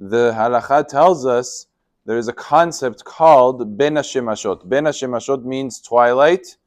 the halacha tells us there is a concept called Ben Hashmashot. Ben Hashmashot means twilight.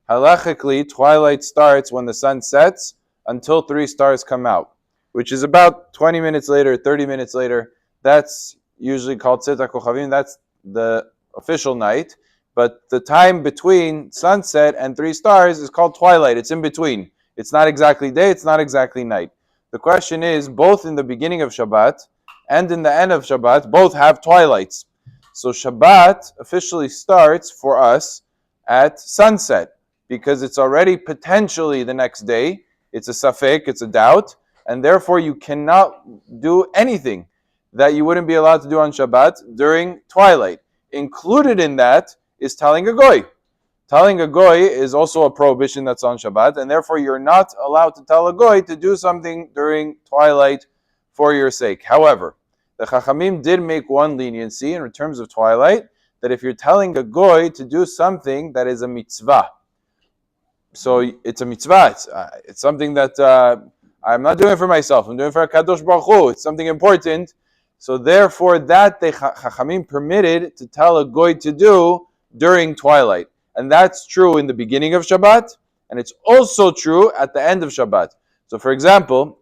Halachically, twilight starts when the sun sets until 3 stars come out, which is about 20 minutes later, 30 minutes later. That's usually called Tzet HaKochavim. That's the official night. But the time between sunset and 3 stars is called twilight. It's in between. It's not exactly day, it's not exactly night. The question is, both in the beginning of Shabbat and in the end of Shabbat, both have twilights. So Shabbat officially starts for us at sunset, because it's already potentially the next day. It's a safek, it's a doubt, and therefore you cannot do anything that you wouldn't be allowed to do on Shabbat during twilight. Included in that is telling a goy. Telling a goy is also a prohibition that's on Shabbat, and therefore you're not allowed to tell a goy to do something during twilight for your sake. However, the Chachamim did make one leniency in terms of twilight, that if you're telling a goy to do something that is a mitzvah, so it's a mitzvah. It's something that I'm not doing it for myself. I'm doing it for HaKadosh Baruch Hu. It's something important. So therefore, that the Chachamim permitted to tell a goy to do during twilight. And that's true in the beginning of Shabbat, and it's also true at the end of Shabbat. So for example,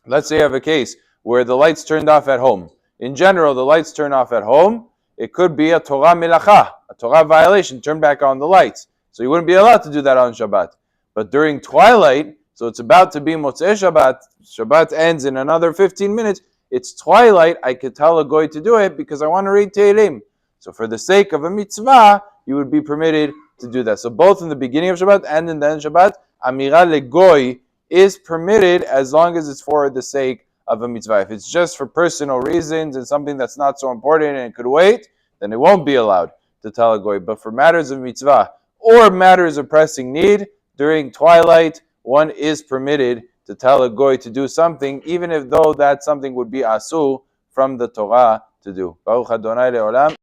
let's say you have a case where the lights turned off at home. In general, the lights turn off at home. It could be a Torah Melacha, a Torah violation, turn back on the lights. So you wouldn't be allowed to do that on Shabbat. But during twilight, so it's about to be Motzei Shabbat, Shabbat ends in another 15 minutes, it's twilight, I could tell a goy to do it because I want to read Tehillim. So for the sake of a mitzvah, you would be permitted to do that. So both in the beginning of Shabbat and in the end of Shabbat, Amira legoy is permitted as long as it's for the sake of a mitzvah. If it's just for personal reasons and something that's not so important and it could wait, then it won't be allowed to tell a goy. But for matters of mitzvah or matters of pressing need, during twilight, one is permitted to tell a goy to do something, even if though that something would be asu from the Torah to do. Baruch Adonai le'olam.